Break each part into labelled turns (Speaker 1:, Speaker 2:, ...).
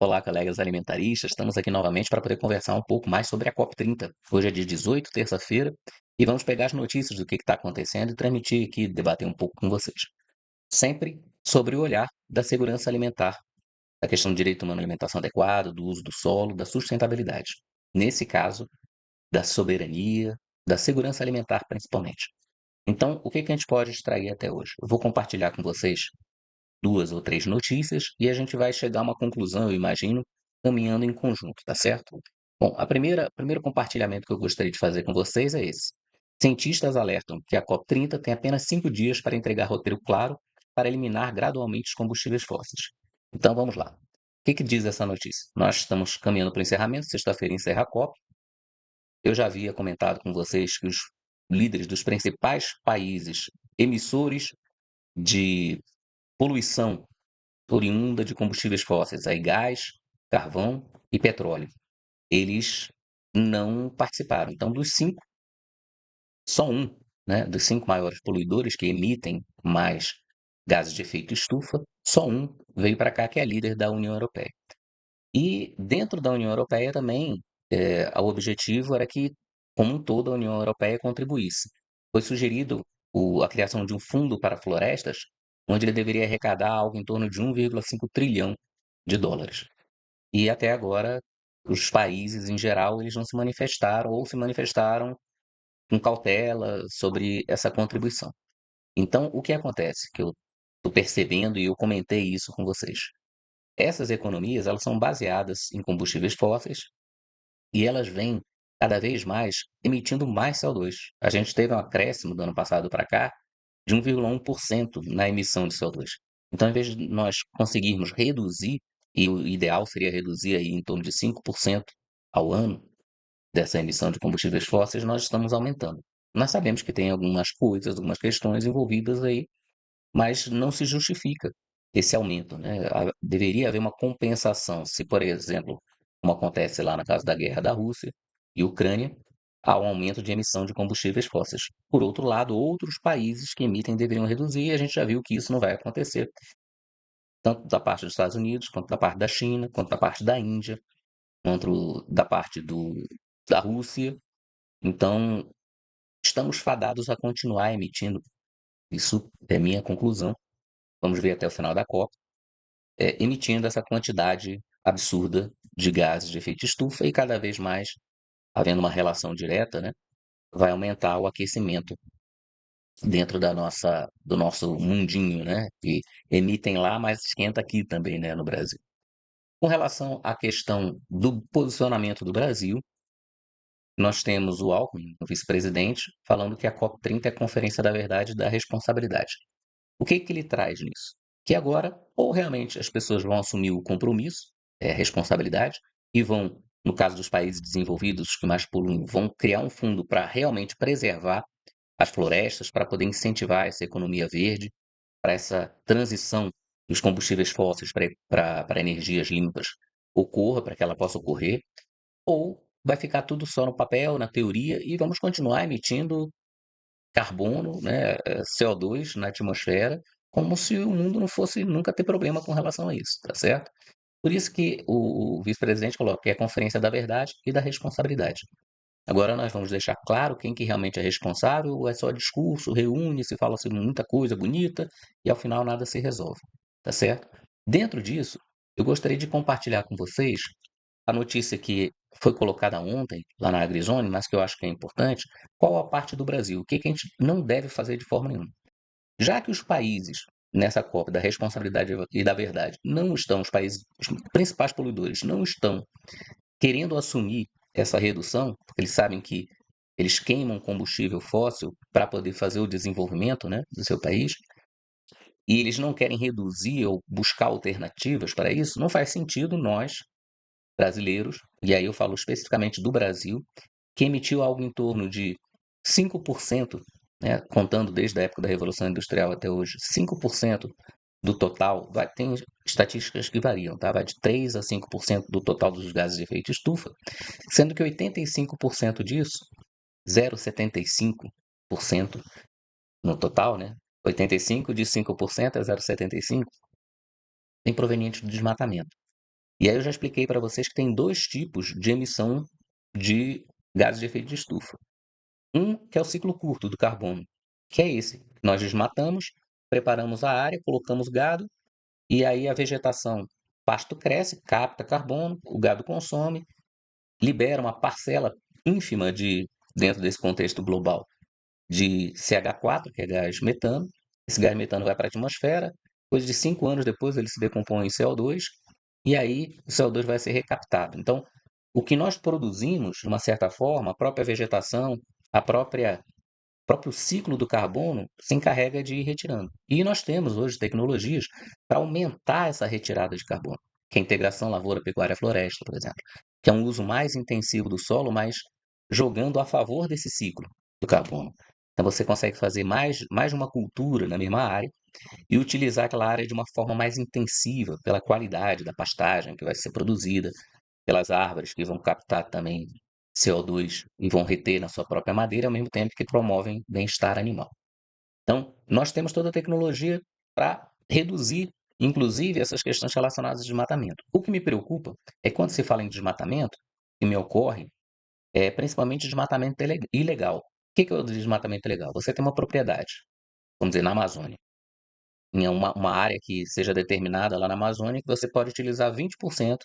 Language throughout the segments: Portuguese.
Speaker 1: Olá, colegas alimentaristas. Estamos aqui novamente para poder conversar um pouco mais sobre a COP30. Hoje é dia 18, terça-feira, e vamos pegar as notícias do que está acontecendo e transmitir aqui, debater um pouco com vocês. Sempre sobre o olhar da segurança alimentar, da questão do direito humano à alimentação adequada, do uso do solo, da sustentabilidade. Nesse caso, da soberania, da segurança alimentar principalmente. Então, o que a gente pode extrair até hoje? Eu vou compartilhar com vocês duas ou três notícias e a gente vai chegar a uma conclusão, eu imagino, caminhando em conjunto, tá certo? Bom, o primeiro compartilhamento que eu gostaria de fazer com vocês é esse. Cientistas alertam que a COP30 tem apenas 5 dias para entregar roteiro claro para eliminar gradualmente os combustíveis fósseis. Então vamos lá. O que diz essa notícia? Nós estamos caminhando para o encerramento, sexta-feira encerra a COP. Eu já havia comentado com vocês que os líderes dos principais países emissores de poluição oriunda de combustíveis fósseis, aí gás, carvão e petróleo. Eles não participaram. Então, dos cinco, só um, né, dos cinco maiores poluidores que emitem mais gases de efeito estufa, só um veio para cá, que é a líder da União Europeia. E dentro da União Europeia também, o objetivo era que, como um todo, a União Europeia contribuísse. Foi sugerido a criação de um fundo para florestas, onde ele deveria arrecadar algo em torno de 1,5 trilhão de dólares. E até agora, os países em geral, eles não se manifestaram ou se manifestaram com cautela sobre essa contribuição. Então, o que acontece? Que eu estou percebendo e eu comentei isso com vocês. Essas economias, elas são baseadas em combustíveis fósseis e elas vêm cada vez mais emitindo mais CO2. A gente teve um acréscimo do ano passado para cá de 1,1% na emissão de CO2. Então, em vez de nós conseguirmos reduzir, e o ideal seria reduzir aí em torno de 5% ao ano dessa emissão de combustíveis fósseis, nós estamos aumentando. Nós sabemos que tem algumas coisas, algumas questões envolvidas aí, mas não se justifica esse aumento, né? Deveria haver uma compensação, se, por exemplo, como acontece lá no caso da guerra da Rússia e Ucrânia, há um aumento de emissão de combustíveis fósseis. Por outro lado, outros países que emitem deveriam reduzir, e a gente já viu que isso não vai acontecer, tanto da parte dos Estados Unidos, quanto da parte da China, quanto da parte da Índia, quanto da parte da Rússia. Então, estamos fadados a continuar emitindo. Isso é minha conclusão. Vamos ver até o final da COP. Emitindo essa quantidade absurda de gases de efeito estufa e cada vez mais, havendo uma relação direta, né, vai aumentar o aquecimento dentro do nosso mundinho, né, que emitem lá, mas esquenta aqui também, né, no Brasil. Com relação à questão do posicionamento do Brasil, nós temos o Alckmin, o vice-presidente, falando que a COP30 é a Conferência da Verdade e da Responsabilidade. O que ele traz nisso? Que agora, ou realmente as pessoas vão assumir o compromisso, a responsabilidade, e vão, no caso dos países desenvolvidos, os que mais poluem, vão criar um fundo para realmente preservar as florestas, para poder incentivar essa economia verde, para essa transição dos combustíveis fósseis para energias limpas ocorra, para que ela possa ocorrer, ou vai ficar tudo só no papel, na teoria, e vamos continuar emitindo carbono, né, CO2 na atmosfera, como se o mundo não fosse nunca ter problema com relação a isso, tá certo? Por isso que o vice-presidente coloca que é a conferência da verdade e da responsabilidade. Agora nós vamos deixar claro quem que realmente é responsável, ou é só discurso, reúne-se, fala-se muita coisa bonita e ao final nada se resolve, tá certo? Dentro disso, eu gostaria de compartilhar com vocês a notícia que foi colocada ontem lá na AgriZone, mas que eu acho que é importante, qual a parte do Brasil, o que a gente não deve fazer de forma nenhuma. Já que os países nessa COP da responsabilidade e da verdade não estão, os países, os principais poluidores não estão querendo assumir essa redução, porque eles sabem que eles queimam combustível fóssil para poder fazer o desenvolvimento, né, do seu país, e eles não querem reduzir ou buscar alternativas para isso, não faz sentido nós, brasileiros, e aí eu falo especificamente do Brasil, que emitiu algo em torno de 5%, né, contando desde a época da Revolução Industrial até hoje, 5% do total, tem estatísticas que variam, tá? Vai de 3 a 5% do total dos gases de efeito estufa, sendo que 85% disso, 0,75% no total, né? 85 de 5% é 0,75, vem proveniente do desmatamento. E aí eu já expliquei para vocês que tem dois tipos de emissão de gases de efeito de estufa. Um que é o ciclo curto do carbono, que é esse. Nós desmatamos, preparamos a área, colocamos gado, e aí a vegetação, pasto cresce, capta carbono, o gado consome, libera uma parcela ínfima dentro desse contexto global, de CH4, que é gás metano. Esse gás metano vai para a atmosfera, depois de 5 anos depois ele se decompõe em CO2, e aí o CO2 vai ser recaptado. Então, o que nós produzimos, de uma certa forma, a própria vegetação, a próprio ciclo do carbono se encarrega de ir retirando. E nós temos hoje tecnologias para aumentar essa retirada de carbono, que é a integração lavoura-pecuária-floresta, por exemplo, que é um uso mais intensivo do solo, mas jogando a favor desse ciclo do carbono. Então você consegue fazer mais de uma cultura na mesma área e utilizar aquela área de uma forma mais intensiva, pela qualidade da pastagem que vai ser produzida, pelas árvores que vão captar também CO2 e vão reter na sua própria madeira, ao mesmo tempo que promovem bem-estar animal. Então, nós temos toda a tecnologia para reduzir, inclusive, essas questões relacionadas ao desmatamento. O que me preocupa é quando se fala em desmatamento, que me ocorre, é principalmente desmatamento ilegal. O que é o desmatamento ilegal? Você tem uma propriedade, vamos dizer, na Amazônia, em uma área que seja determinada lá na Amazônia, que você pode utilizar 20%.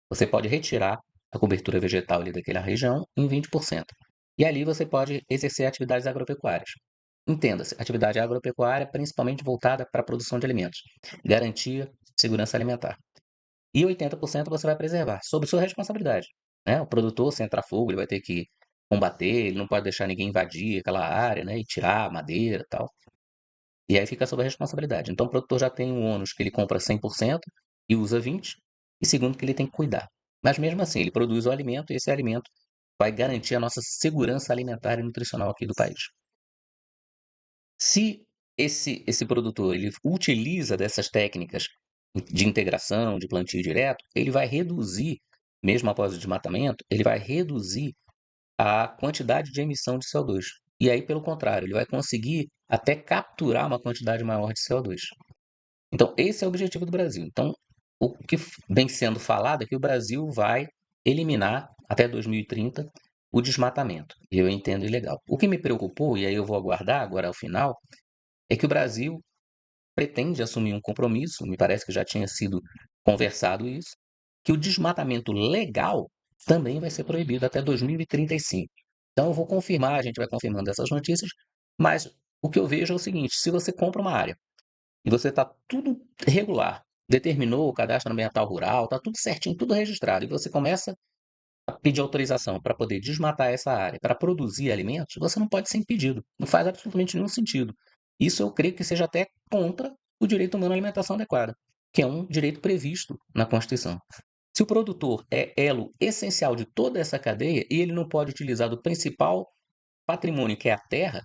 Speaker 1: Você pode retirar a cobertura vegetal ali daquela região em 20%. E ali você pode exercer atividades agropecuárias. Entenda-se, atividade agropecuária principalmente voltada para a produção de alimentos, garantia de segurança alimentar. E 80% você vai preservar, sob sua responsabilidade. Né? O produtor, se entrar fogo, ele vai ter que combater, ele não pode deixar ninguém invadir aquela área, né? E tirar a madeira e tal. E aí fica sob a responsabilidade. Então o produtor já tem um ônus que ele compra 100% e usa 20%, e segundo que ele tem que cuidar. Mas mesmo assim, ele produz o alimento e esse alimento vai garantir a nossa segurança alimentar e nutricional aqui do país. Se esse produtor ele utiliza dessas técnicas de integração, de plantio direto, ele vai reduzir, mesmo após o desmatamento, ele vai reduzir a quantidade de emissão de CO2. E aí, pelo contrário, ele vai conseguir até capturar uma quantidade maior de CO2. Então, esse é o objetivo do Brasil. Então, o que vem sendo falado é que o Brasil vai eliminar, até 2030, o desmatamento. E eu entendo ilegal. O que me preocupou, e aí eu vou aguardar agora ao final, é que o Brasil pretende assumir um compromisso, me parece que já tinha sido conversado isso, que o desmatamento legal também vai ser proibido até 2035. Então, eu vou confirmar, a gente vai confirmando essas notícias, mas o que eu vejo é o seguinte: se você compra uma área e você está tudo regular, determinou o cadastro ambiental rural, está tudo certinho, tudo registrado, e você começa a pedir autorização para poder desmatar essa área, para produzir alimentos, você não pode ser impedido. Não faz absolutamente nenhum sentido. Isso eu creio que seja até contra o direito humano à alimentação adequada, que é um direito previsto na Constituição. Se o produtor é elo essencial de toda essa cadeia e ele não pode utilizar do principal patrimônio, que é a terra,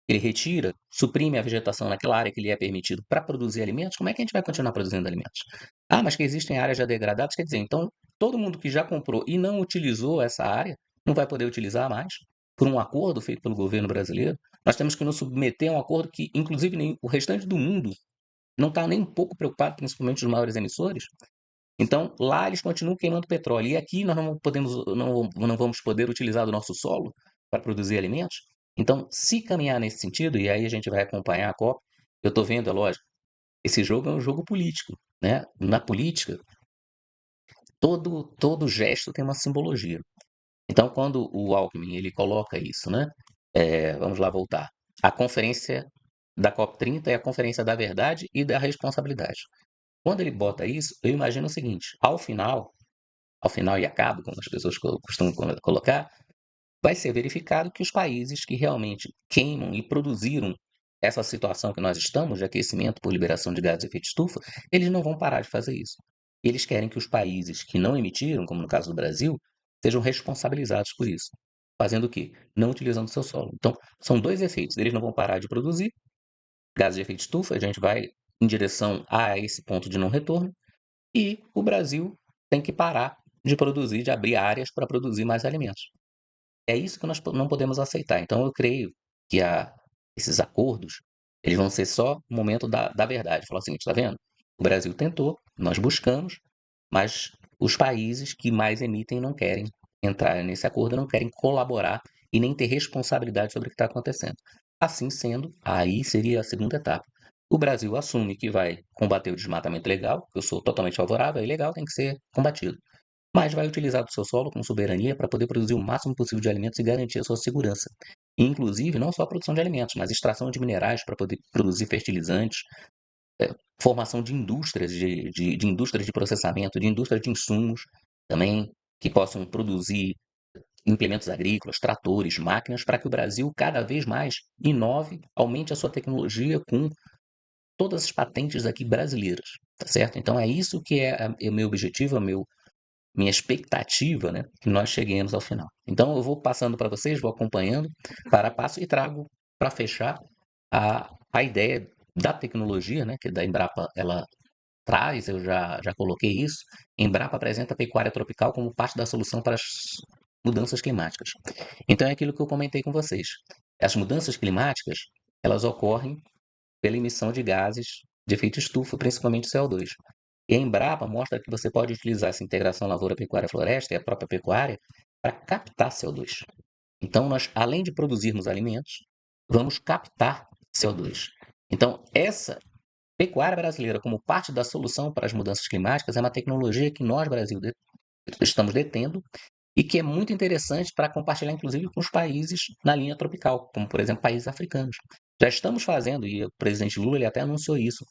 Speaker 1: ele retira, suprime a vegetação naquela área que lhe é permitido para produzir alimentos, como é que a gente vai continuar produzindo alimentos? Ah, mas que existem áreas já degradadas, quer dizer, então todo mundo que já comprou e não utilizou essa área não vai poder utilizar mais por um acordo feito pelo governo brasileiro. Nós temos que nos submeter a um acordo que, inclusive, nem o restante do mundo não está nem um pouco preocupado, principalmente os maiores emissores. Então, lá eles continuam queimando petróleo. E aqui nós não vamos poder utilizar do nosso solo para produzir alimentos. Então, se caminhar nesse sentido, e aí a gente vai acompanhar a COP, eu estou vendo, é lógico, esse jogo é um jogo político. Né? Na política, todo gesto tem uma simbologia. Então, quando o Alckmin ele coloca isso, né? Vamos lá voltar. A conferência da COP30 é a conferência da verdade e da responsabilidade. Quando ele bota isso, eu imagino o seguinte: ao final e acabo, como as pessoas costumam colocar, vai ser verificado que os países que realmente queimam e produziram essa situação que nós estamos, de aquecimento por liberação de gases de efeito estufa, eles não vão parar de fazer isso. Eles querem que os países que não emitiram, como no caso do Brasil, sejam responsabilizados por isso. Fazendo o quê? Não utilizando o seu solo. Então, são dois efeitos. Eles não vão parar de produzir gases de efeito estufa, a gente vai em direção a esse ponto de não retorno, e o Brasil tem que parar de produzir, de abrir áreas para produzir mais alimentos. É isso que nós não podemos aceitar. Então, eu creio que esses acordos eles vão ser só o momento da verdade. Falar o seguinte: está vendo? O Brasil tentou, nós buscamos, mas os países que mais emitem não querem entrar nesse acordo, não querem colaborar e nem ter responsabilidade sobre o que está acontecendo. Assim sendo, aí seria a segunda etapa. O Brasil assume que vai combater o desmatamento legal, eu sou totalmente favorável, é ilegal, tem que ser combatido. Mas vai utilizar do seu solo com soberania para poder produzir o máximo possível de alimentos e garantir a sua segurança. Inclusive, não só a produção de alimentos, mas extração de minerais para poder produzir fertilizantes, formação de indústrias, de indústrias de processamento, de indústria de insumos também, que possam produzir implementos agrícolas, tratores, máquinas, para que o Brasil cada vez mais inove, aumente a sua tecnologia com todas as patentes aqui brasileiras, tá certo? Então é isso que é o meu objetivo, minha expectativa, né, que nós cheguemos ao final. Então eu vou passando para vocês, vou acompanhando para a passo e trago para fechar a ideia da tecnologia, né, que da Embrapa ela traz, eu já coloquei isso. Embrapa apresenta a pecuária tropical como parte da solução para as mudanças climáticas. Então é aquilo que eu comentei com vocês. As mudanças climáticas, elas ocorrem pela emissão de gases de efeito estufa, principalmente CO2. E a Embrapa mostra que você pode utilizar essa integração lavoura-pecuária-floresta e a própria pecuária para captar CO2. Então, nós, além de produzirmos alimentos, vamos captar CO2. Então, essa pecuária brasileira, como parte da solução para as mudanças climáticas, é uma tecnologia que nós, Brasil, estamos detendo e que é muito interessante para compartilhar, inclusive, com os países na linha tropical, como, por exemplo, países africanos. Já estamos fazendo, e o presidente Lula ele até anunciou isso,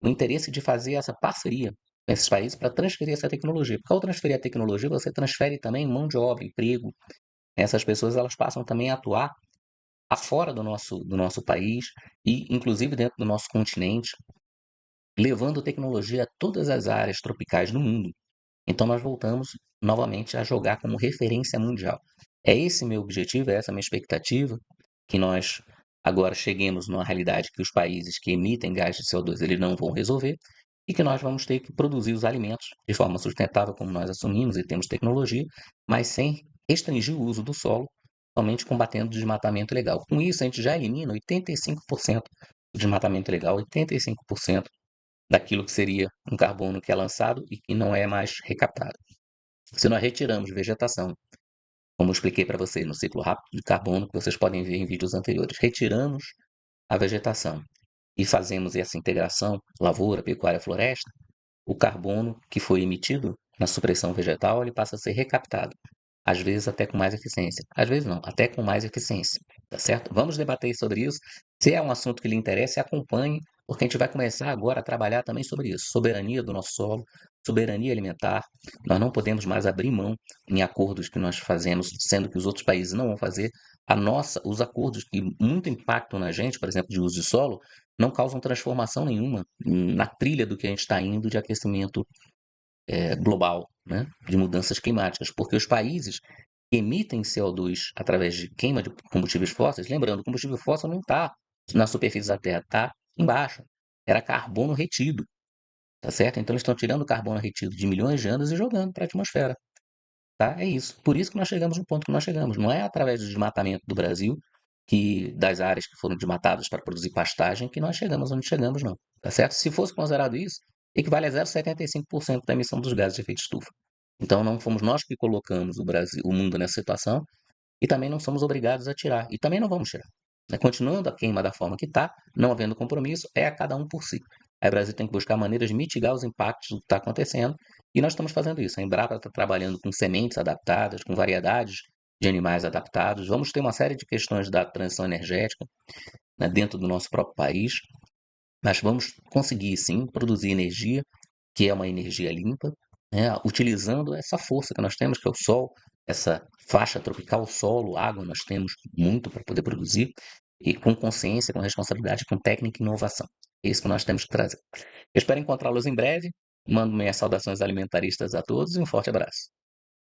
Speaker 1: o interesse de fazer essa parceria com esses países para transferir essa tecnologia. Porque ao transferir a tecnologia, você transfere também mão de obra, emprego. Essas pessoas elas passam também a atuar afora do nosso país e, inclusive, dentro do nosso continente, levando tecnologia a todas as áreas tropicais do mundo. Então, nós voltamos novamente a jogar como referência mundial. É esse meu objetivo, é essa minha expectativa, que nós agora cheguemos numa realidade que os países que emitem gás de CO2 eles não vão resolver e que nós vamos ter que produzir os alimentos de forma sustentável, como nós assumimos e temos tecnologia, mas sem restringir o uso do solo, somente combatendo o desmatamento ilegal. Com isso, a gente já elimina 85% do desmatamento ilegal, 85% daquilo que seria um carbono que é lançado e que não é mais recaptado. Se nós retiramos vegetação, como eu expliquei para vocês no ciclo rápido de carbono, que vocês podem ver em vídeos anteriores, retiramos a vegetação e fazemos essa integração lavoura, pecuária, floresta, o carbono que foi emitido na supressão vegetal, ele passa a ser recaptado, às vezes até com mais eficiência. Às vezes não, até com mais eficiência, tá certo? Vamos debater sobre isso. Se é um assunto que lhe interessa, acompanhe, porque a gente vai começar agora a trabalhar também sobre isso. Soberania do nosso solo, soberania alimentar. Nós não podemos mais abrir mão em acordos que nós fazemos, sendo que os outros países não vão fazer. Os acordos que muito impactam na gente, por exemplo, de uso de solo, não causam transformação nenhuma na trilha do que a gente está indo de aquecimento global, né, de mudanças climáticas, porque os países que emitem CO2 através de queima de combustíveis fósseis, lembrando, o combustível fóssil não está na superfície da Terra, está embaixo, era carbono retido, tá certo? Então eles estão tirando o carbono retido de milhões de anos e jogando para a atmosfera, tá? É isso. Por isso que nós chegamos no ponto que nós chegamos. Não é através do desmatamento do Brasil, das áreas que foram desmatadas para produzir pastagem, que nós chegamos onde chegamos, não. Tá certo? Se fosse considerado isso, equivale a 0,75% da emissão dos gases de efeito estufa. Então não fomos nós que colocamos o mundo nessa situação e também não somos obrigados a tirar. E também não vamos tirar. Né? Continuando a queima da forma que está, não havendo compromisso, é a cada um por si. Aí o Brasil tem que buscar maneiras de mitigar os impactos do que está acontecendo e nós estamos fazendo isso. A Embrapa está trabalhando com sementes adaptadas, com variedades de animais adaptados. Vamos ter uma série de questões da transição energética, né, dentro do nosso próprio país, mas vamos conseguir sim produzir energia, que é uma energia limpa, né, utilizando essa força que nós temos, que é o sol, essa faixa tropical, solo, água, nós temos muito para poder produzir, e com consciência, com responsabilidade, com técnica e inovação. É isso que nós temos que trazer. Eu espero encontrá-los em breve. Mando minhas saudações alimentaristas a todos e um forte abraço.